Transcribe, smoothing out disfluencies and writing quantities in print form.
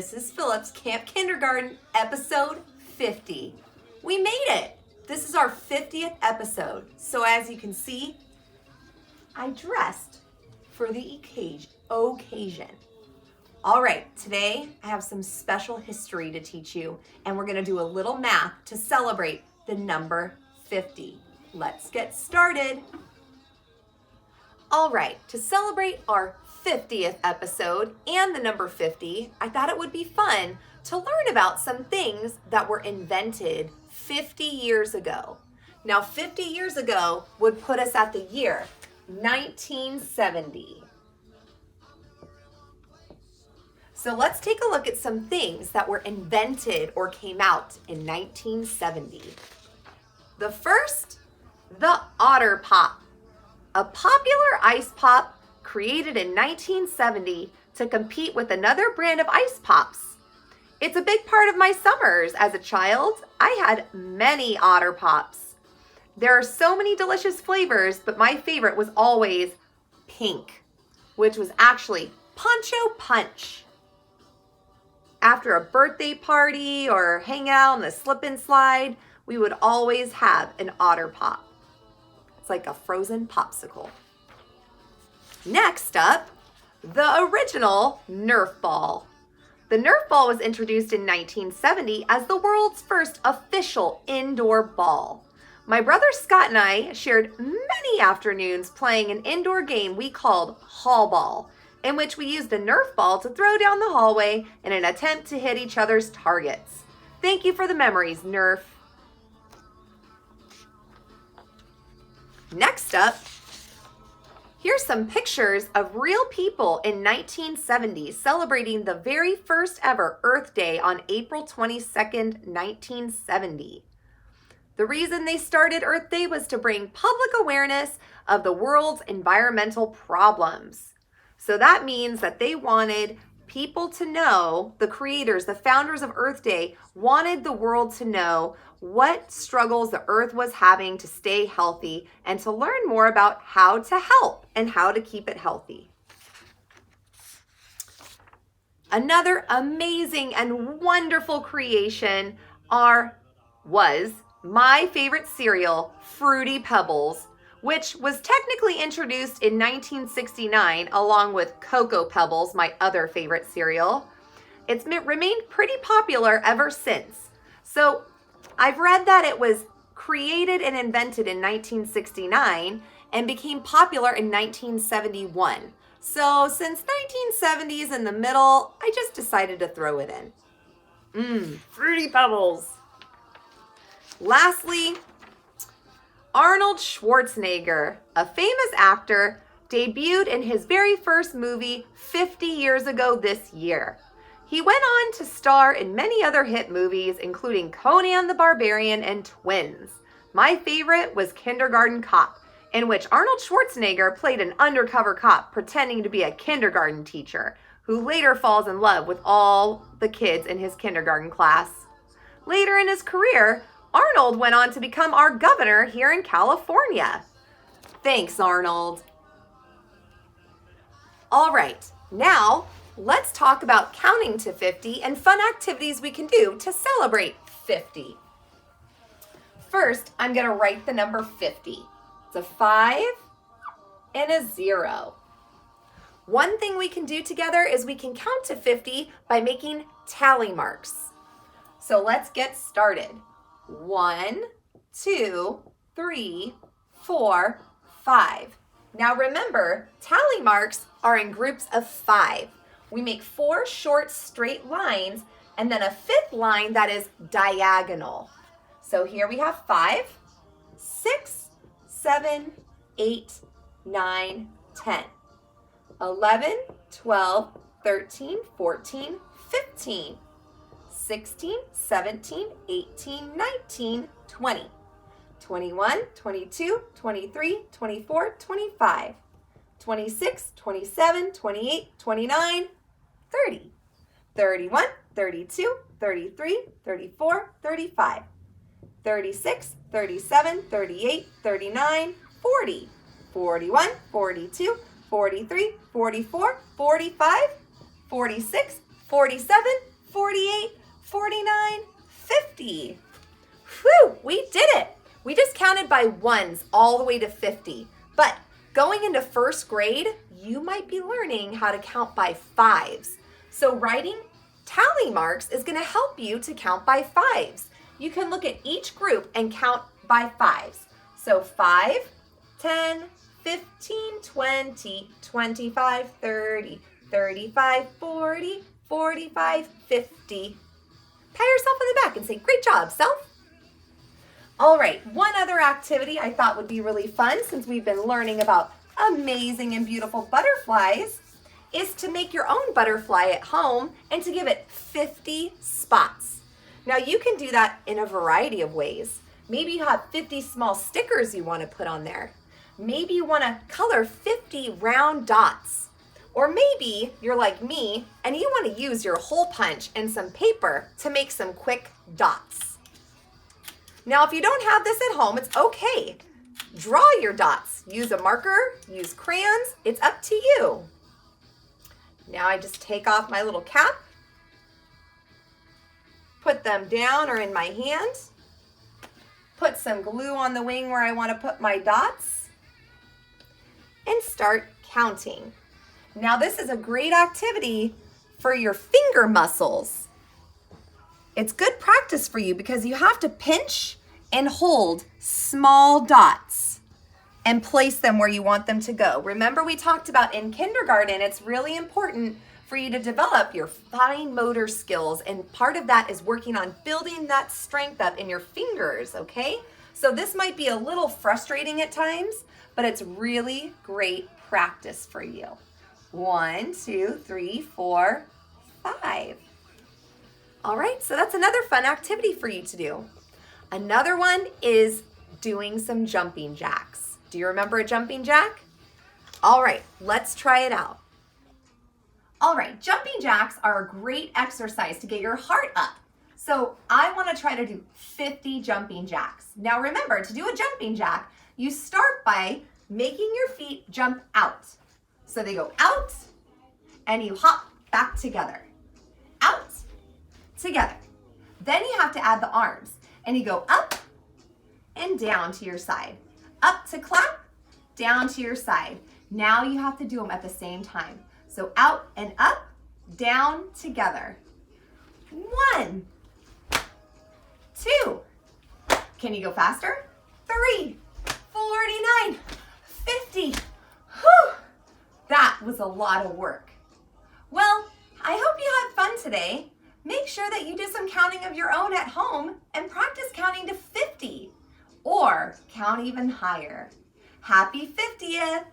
Mrs. Phillips Camp Kindergarten, episode 50. We made it. This is our 50th episode. So as you can see, I dressed for the occasion. All right, today I have some special history to teach you, and we're gonna do a little math to celebrate the number 50. Let's get started. All right, to celebrate our 50th episode and the number 50, I thought it would be fun to learn about some things that were invented 50 years ago. Now, 50 years ago would put us at the year 1970. So let's take a look at some things that were invented or came out in 1970. The first, the Otter Pop, a popular ice pop created in 1970 to compete with another brand of ice pops. It's a big part of my summers as a child. I had many Otter Pops. There are so many delicious flavors, but my favorite was always pink, which was actually Poncho Punch. After a birthday party or hang out on the slip and slide, we would always have an Otter Pop. It's like a frozen popsicle. Next up, the original Nerf ball. The Nerf ball was introduced in 1970 as the world's first official indoor ball. My brother Scott and I shared many afternoons playing an indoor game we called Hall Ball, in which we used a Nerf ball to throw down the hallway in an attempt to hit each other's targets. Thank you for the memories, Nerf. Next up, here's some pictures of real people in 1970 celebrating the very first ever Earth Day on April 22nd, 1970. The reason they started Earth Day was to bring public awareness of the world's environmental problems. So that means that they wanted people to know, the creators, the founders of Earth Day, wanted the world to know what struggles the Earth was having to stay healthy and to learn more about how to help and how to keep it healthy. Another amazing and wonderful creation was my favorite cereal, Fruity Pebbles, which was technically introduced in 1969 along with Cocoa Pebbles, my other favorite cereal. It's remained pretty popular ever since. So I've read that it was created and invented in 1969 and became popular in 1971. So since 1970 is in the middle, I just decided to throw it in. Fruity Pebbles. Lastly, Arnold Schwarzenegger, a famous actor, debuted in his very first movie 50 years ago this year. He went on to star in many other hit movies, including Conan the Barbarian and Twins. My favorite was Kindergarten Cop, in which Arnold Schwarzenegger played an undercover cop pretending to be a kindergarten teacher, who later falls in love with all the kids in his kindergarten class. Later in his career, Arnold went on to become our governor here in California. Thanks, Arnold. All right, now let's talk about counting to 50 and fun activities we can do to celebrate 50. First, I'm gonna write the number 50. It's a 5 and a 0. One thing we can do together is we can count to 50 by making tally marks. So let's get started. 1, 2, 3, 4, 5. Now remember, tally marks are in groups of 5. We make 4 short straight lines and then a 5th line that is diagonal. So here we have 5, 6, 7, 8, 9, 10, 11, 12, 13, 14, 15. 16, 17, 18, 19, 20, 21, 22, 23, 24, 25, 26, 27, 28, 29, 30, 31, 32, 33, 34, 35, 36, 37, 38, 39, 40, 41, 42, 43, 44, 45, 46, 47, 48, 49, 50. Whew, we did it. We just counted by ones all the way to 50. But going into first grade, you might be learning how to count by fives. So writing tally marks is going to help you to count by fives. You can look at each group and count by fives. So 5, 10, 15, 20, 25, 30, 35, 40, 45, 50. Pat yourself on the back and say, great job, self. All right, one other activity I thought would be really fun since we've been learning about amazing and beautiful butterflies is to make your own butterfly at home and to give it 50 spots. Now you can do that in a variety of ways. Maybe you have 50 small stickers you want to put on there. Maybe you want to color 50 round dots. Or maybe you're like me and you want to use your hole punch and some paper to make some quick dots. Now, if you don't have this at home, it's okay. Draw your dots. Use a marker, use crayons. It's up to you. Now I just take off my little cap, put them down or in my hand, put some glue on the wing where I want to put my dots, and start counting. Now this is a great activity for your finger muscles. It's good practice for you because you have to pinch and hold small dots and place them where you want them to go. Remember we talked about in kindergarten, it's really important for you to develop your fine motor skills, and part of that is working on building that strength up in your fingers, okay? So this might be a little frustrating at times, but it's really great practice for you. 1, 2, 3, 4, 5. All right, so that's another fun activity for you to do. Another one is doing some jumping jacks. Do you remember a jumping jack? All right, let's try it out. All right, jumping jacks are a great exercise to get your heart up. So I want to try to do 50 jumping jacks. Now remember, to do a jumping jack, you start by making your feet jump out. So they go out and you hop back together. Out, together. Then you have to add the arms and you go up and down to your side. Up to clap, down to your side. Now you have to do them at the same time. So out and up, down, together. 1, 2. Can you go faster? 3, 49, 50. Whew. That was a lot of work. Well, I hope you had fun today. Make sure that you do some counting of your own at home and practice counting to 50 or count even higher. Happy 50th!